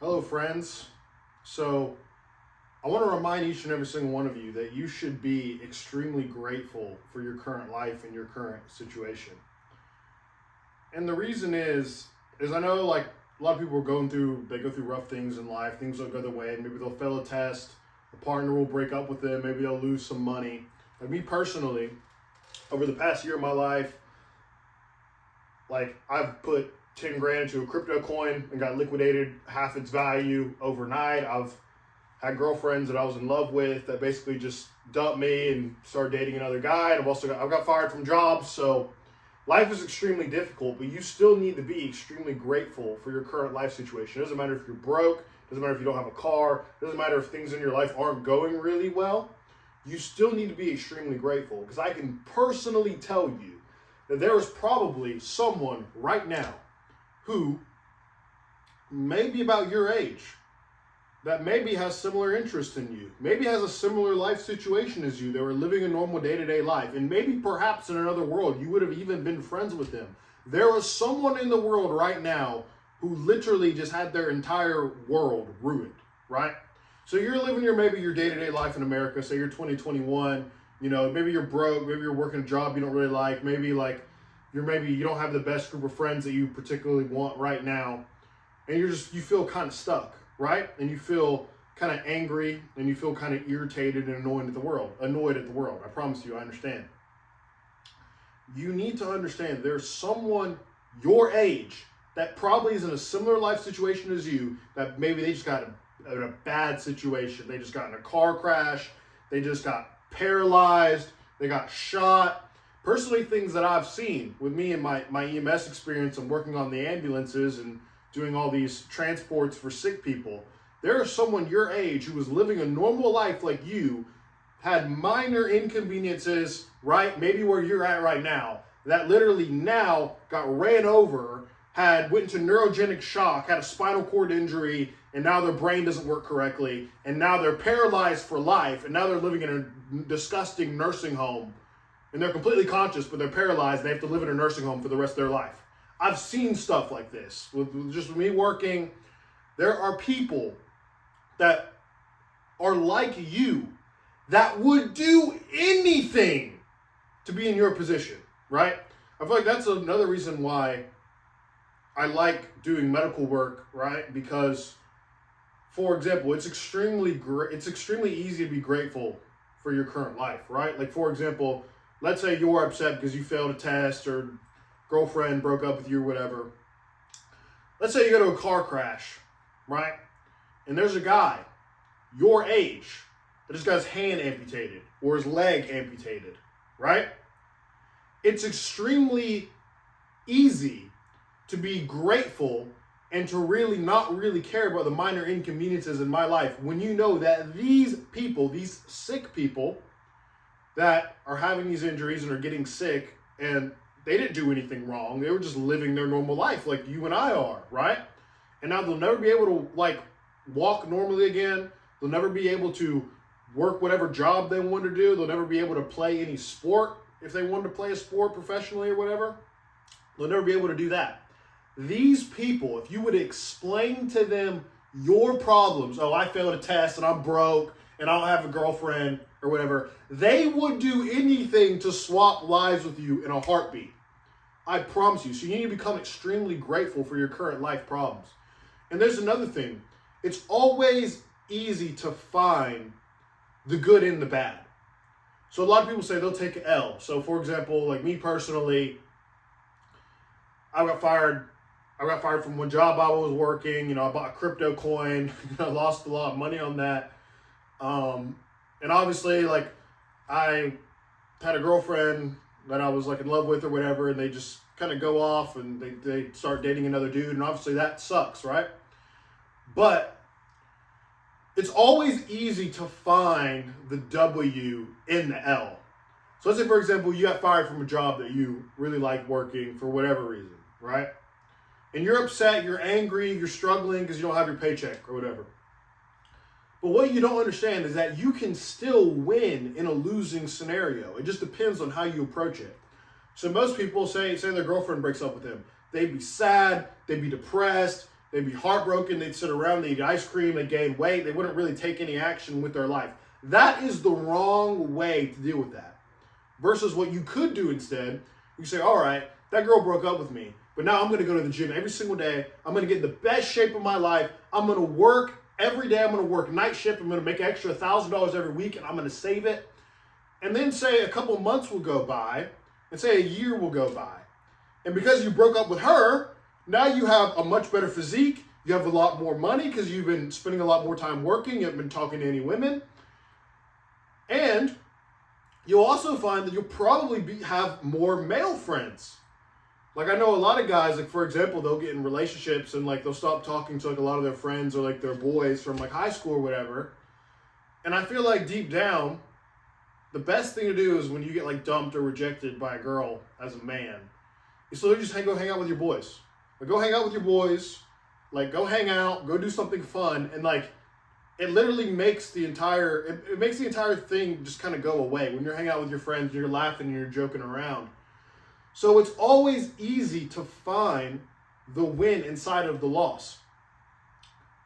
Hello, friends. So, I want to remind each and every single one of you that you should be extremely grateful for your current life and your current situation. And the reason is I know like a lot of people are they go through rough things in life. Things don't go their way. Maybe they'll fail a test. A partner will break up with them. Maybe they'll lose some money. Like me personally, over the past year of my life, like I've put 10 grand into a crypto coin and got liquidated half its value overnight. I've had girlfriends that I was in love with that basically just dumped me and started dating another guy. And I've got fired from jobs. So life is extremely difficult, but you still need to be extremely grateful for your current life situation. It doesn't matter if you're broke, it doesn't matter if you don't have a car, it doesn't matter if things in your life aren't going really well. You still need to be extremely grateful, because I can personally tell you that there is probably someone right now who may be about your age, that maybe has similar interest in you, maybe has a similar life situation as you. They were living a normal day-to-day life, and maybe perhaps in another world you would have even been friends with them. There is someone in the world right now who literally just had their entire world ruined, right? So you're living your day-to-day life in America. Say you're 2021, maybe you're broke, maybe you're working a job you don't really like, maybe you don't have the best group of friends that you particularly want right now, and you feel kind of stuck, right? And you feel kind of angry, and you feel kind of irritated and annoyed at the world. I promise you, I understand. You need to understand there's someone your age that probably is in a similar life situation as you, that maybe they just got in a bad situation. They just got in a car crash. They just got paralyzed. They got shot. Personally, things that I've seen with me and my EMS experience and working on the ambulances and doing all these transports for sick people, there is someone your age who was living a normal life like you, had minor inconveniences, right? Maybe where you're at right now, that literally now got ran over, went into neurogenic shock, had a spinal cord injury, and now their brain doesn't work correctly, and now they're paralyzed for life, and now they're living in a disgusting nursing home. And they're completely conscious, but they're paralyzed. They have to live in a nursing home for the rest of their life. I've seen stuff like this. With me working, there are people that are like you that would do anything to be in your position, right? I feel like that's another reason why I like doing medical work, right? Because, for example, it's extremely easy to be grateful for your current life, right? Like, for example, let's say you're upset because you failed a test or girlfriend broke up with you or whatever. Let's say you go to a car crash, right? And there's a guy your age that just got his hand amputated or his leg amputated, right? It's extremely easy to be grateful and to really not really care about the minor inconveniences in my life when you know that these people, these sick people that are having these injuries and are getting sick, and they didn't do anything wrong. They were just living their normal life like you and I are, right? And now they'll never be able to walk normally again. They'll never be able to work whatever job they want to do. They'll never be able to play any sport if they wanted to play a sport professionally or whatever. They'll never be able to do that. These people, if you would explain to them your problems, oh, I failed a test and I'm broke and I don't have a girlfriend or whatever, they would do anything to swap lives with you in a heartbeat. I promise you. So you need to become extremely grateful for your current life problems. And there's another thing. It's always easy to find the good in the bad. So a lot of people say they'll take an L. So for example, like me personally, I got fired from one job I was working. I bought a crypto coin. I lost a lot of money on that. And obviously, I had a girlfriend that I was in love with or whatever, and they just kind of go off and they start dating another dude, and obviously that sucks, right? But it's always easy to find the W in the L. So let's say, for example, you got fired from a job that you really like working for whatever reason, right? And you're upset, you're angry, you're struggling because you don't have your paycheck or whatever. But what you don't understand is that you can still win in a losing scenario. It just depends on how you approach it. So most people say their girlfriend breaks up with them. They'd be sad, they'd be depressed, They'd be heartbroken. They'd sit around, they'd eat ice cream, they'd gain weight. They wouldn't really take any action with their life. That is the wrong way to deal with that. Versus what you could do instead, you say, all right, that girl broke up with me, but now I'm going to go to the gym every single day. I'm going to get in the best shape of my life. I'm going to work every day. I'm going to work night shift. I'm going to make an extra $1,000 every week, and I'm going to save it. And then say a couple months will go by, and say a year will go by. And because you broke up with her, now you have a much better physique. You have a lot more money because you've been spending a lot more time working. You haven't been talking to any women. And you'll also find that you'll probably have more male friends. Like I know a lot of guys, like for example, they'll get in relationships and like they'll stop talking to like a lot of their friends or like their boys from like high school or whatever. And I feel like deep down, the best thing to do is when you get like dumped or rejected by a girl as a man, is so just go hang out with your boys. Like go hang out with your boys, like go hang out, go do something fun, and like it literally makes the entire thing just kind of go away when you're hanging out with your friends, you're laughing and you're joking around. So it's always easy to find the win inside of the loss.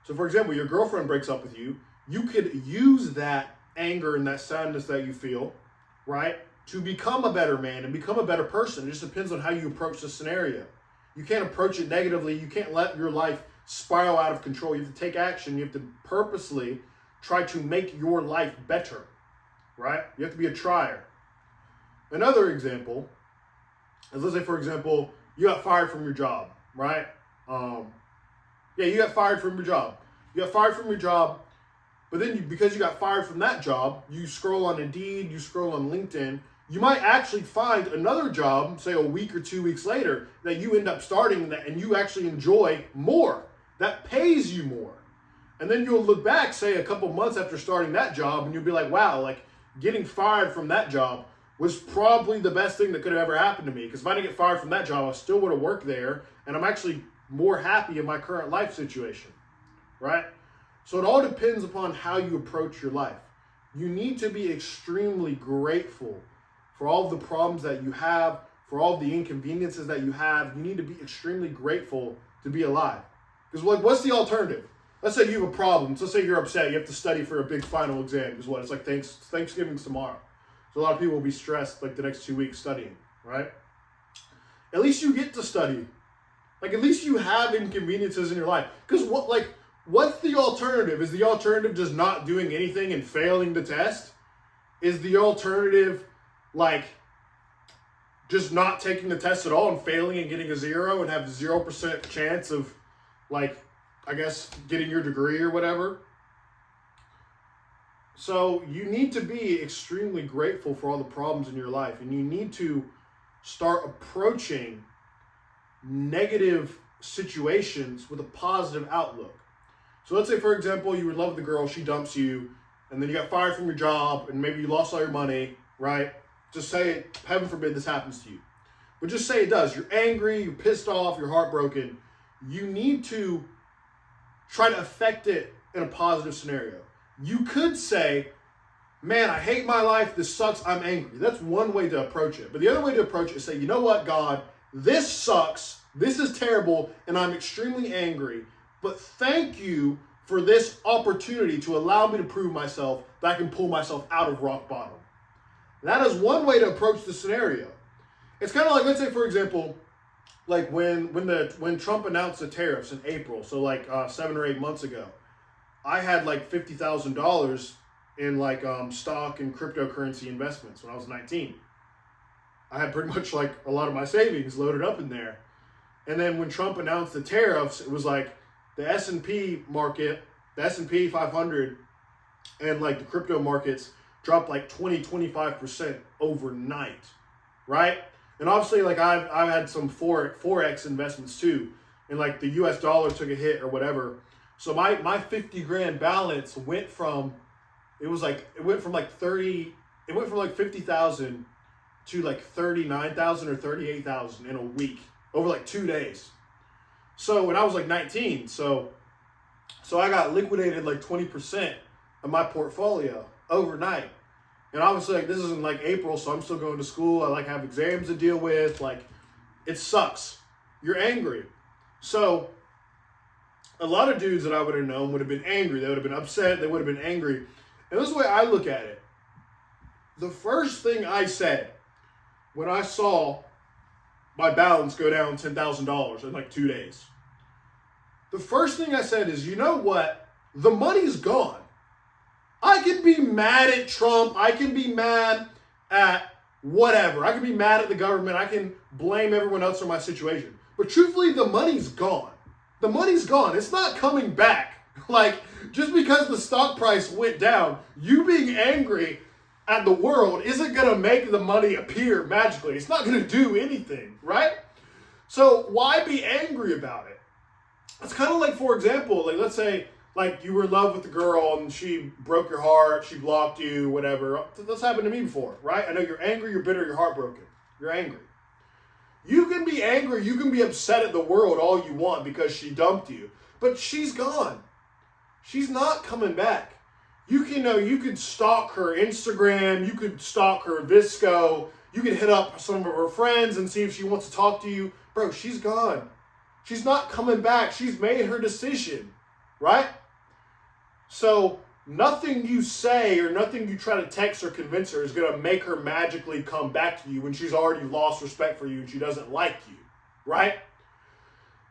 So for example, your girlfriend breaks up with you, you could use that anger and that sadness that you feel, right, to become a better man and become a better person. It just depends on how you approach the scenario. You can't approach it negatively. You can't let your life spiral out of control. You have to take action. You have to purposely try to make your life better, right? You have to be a trier. Another example is, let's say, for example, you got fired from your job, right? You got fired from your job. You got fired from your job, but then because you got fired from that job, you scroll on Indeed, you scroll on LinkedIn, you might actually find another job, say a week or 2 weeks later, that you end up starting that and you actually enjoy more, that pays you more. And then you'll look back, say a couple months after starting that job, and you'll be like, wow, like getting fired from that job was probably the best thing that could have ever happened to me. Because if I didn't get fired from that job, I still would have worked there, and I'm actually more happy in my current life situation, right? So it all depends upon how you approach your life. You need to be extremely grateful for all of the problems that you have, for all of the inconveniences that you have. You need to be extremely grateful to be alive. Because like, what's the alternative? Let's say you have a problem. So let's say you're upset. You have to study for a big final exam. Because what? It's like Thanksgiving's tomorrow. So a lot of people will be stressed like the next 2 weeks studying, right? At least you get to study. Like at least you have inconveniences in your life. Because what's the alternative? Is the alternative just not doing anything and failing the test? Is the alternative like just not taking the test at all and failing and getting a 0 and have 0% chance of like, I guess, getting your degree or whatever? So you need to be extremely grateful for all the problems in your life, and you need to start approaching negative situations with a positive outlook. So let's say, for example, you were in love with the girl, she dumps you, and then you got fired from your job, and maybe you lost all your money, right? Just say, heaven forbid this happens to you. But just say it does. You're angry, you're pissed off, you're heartbroken. You need to try to affect it in a positive scenario. You could say, man, I hate my life, this sucks, I'm angry. That's one way to approach it. But the other way to approach it is say, you know what, God, this sucks, this is terrible, and I'm extremely angry. But thank you for this opportunity to allow me to prove myself that I can pull myself out of rock bottom. That is one way to approach the scenario. It's kind of like, let's say, for example, like when Trump announced the tariffs in April, so like 7 or 8 months ago, I had like $50,000 in like stock and cryptocurrency investments when I was 19. I had pretty much like a lot of my savings loaded up in there. And then when Trump announced the tariffs, it was like the S&P market, the S&P 500 and like the crypto markets dropped like 25% overnight, right? And obviously like I've had some Forex investments too. And like the US dollar took a hit or whatever. So my 50 grand balance went from like 50,000 to like 39,000 or 38,000 in a week over like 2 days. So when I was like 19, so I got liquidated like 20% of my portfolio overnight. And obviously like this is in like April, so I'm still going to school. I like have exams to deal with. Like it sucks. You're angry. So a lot of dudes that I would have known would have been angry. They would have been upset. They would have been angry. And this is the way I look at it. The first thing I said when I saw my balance go down $10,000 in like 2 days, the first thing I said is, you know what? The money's gone. I can be mad at Trump. I can be mad at whatever. I can be mad at the government. I can blame everyone else for my situation. But truthfully, the money's gone. The money's gone. It's not coming back. Like, just because the stock price went down, you being angry at the world isn't going to make the money appear magically. It's not going to do anything, right? So why be angry about it? It's kind of like, for example, like let's say like you were in love with the girl and she broke your heart, she blocked you, whatever. That's happened to me before, right? I know you're angry, you're bitter, you're heartbroken. You're angry. You can be angry, you can be upset at the world all you want because she dumped you, but she's gone. She's not coming back. You could stalk her Instagram, you could stalk her Visco, you could hit up some of her friends and see if she wants to talk to you. Bro, she's gone. She's not coming back. She's made her decision, right? So nothing you say or nothing you try to text or convince her is going to make her magically come back to you when she's already lost respect for you and she doesn't like you, right?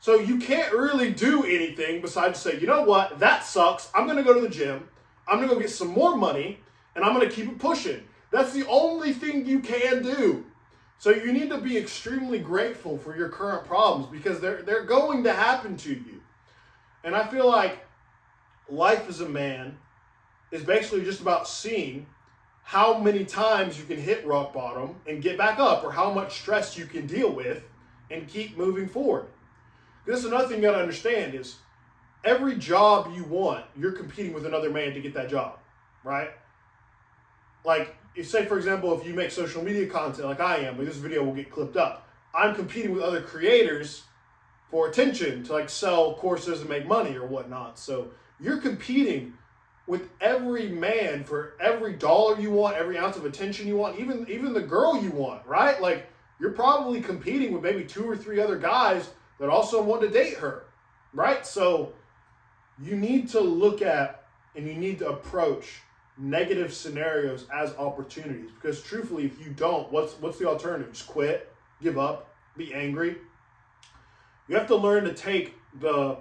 So you can't really do anything besides say, you know what, that sucks. I'm going to go to the gym. I'm going to go get some more money and I'm going to keep it pushing. That's the only thing you can do. So you need to be extremely grateful for your current problems because they're going to happen to you. And I feel like life as a man is basically just about seeing how many times you can hit rock bottom and get back up, or how much stress you can deal with and keep moving forward. This is another thing you got to understand is every job you want, you're competing with another man to get that job, right? Like, if say, for example, if you make social media content like I am, like this video will get clipped up, I'm competing with other creators for attention to like sell courses and make money or whatnot. So you're competing with every man for every dollar you want, every ounce of attention you want, even the girl you want, right? Like, you're probably competing with maybe 2 or 3 other guys that also want to date her, right? So you need to look at and you need to approach negative scenarios as opportunities, because truthfully, if you don't, what's the alternative? Just quit, give up, be angry. You have to learn to take the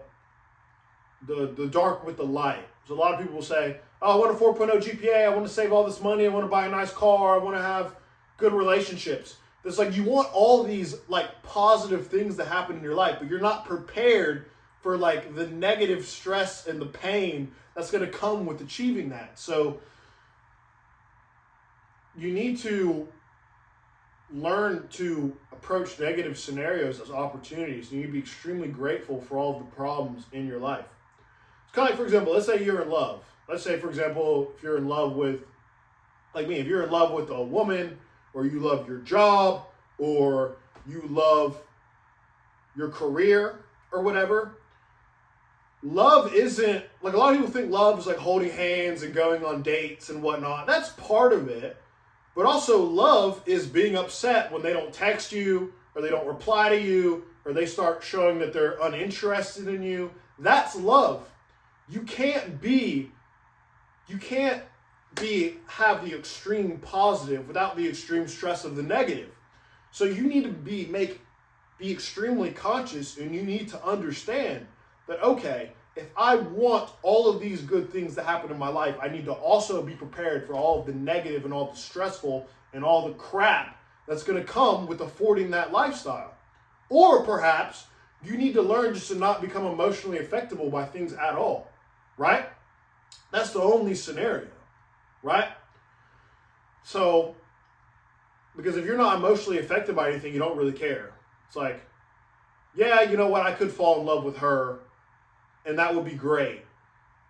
dark with the light. So a lot of people will say, oh, I want a 4.0 GPA, I want to save all this money, I want to buy a nice car, I want to have good relationships. It's like you want all these like positive things to happen in your life, but you're not prepared for like the negative stress and the pain that's going to come with achieving that. So you need to learn to approach negative scenarios as opportunities. You need to be extremely grateful for all of the problems in your life. It's kind of like, for example, let's say you're in love. Let's say, for example, if you're in love with, like me, if you're in love with a woman, or you love your job, or you love your career or whatever, love isn't, like a lot of people think love is like holding hands and going on dates and whatnot. That's part of it. But also love is being upset when they don't text you, or they don't reply to you, or they start showing that they're uninterested in you. That's love. You can't have the extreme positive without the extreme stress of the negative. So you need to be extremely conscious, and you need to understand that, okay, if I want all of these good things to happen in my life, I need to also be prepared for all of the negative and all the stressful and all the crap that's going to come with affording that lifestyle. Or perhaps you need to learn just to not become emotionally affectable by things at all, right? That's the only scenario, right? So, because if you're not emotionally affected by anything, you don't really care. It's like, yeah, you know what? I could fall in love with her, and that would be great.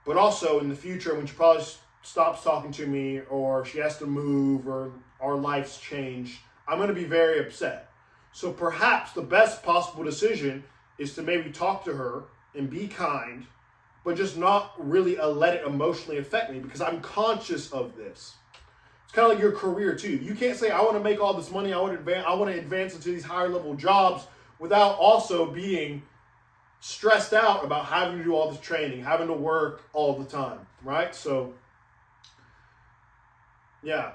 But also in the future, when she probably stops talking to me, or she has to move, or our lives change, I'm going to be very upset. So perhaps the best possible decision is to maybe talk to her and be kind, but just not really let it emotionally affect me, because I'm conscious of this. It's kind of like your career too. You can't say, I want to make all this money, I want to advance into these higher level jobs, without also being stressed out about having to do all this training, having to work all the time, right? So, yeah,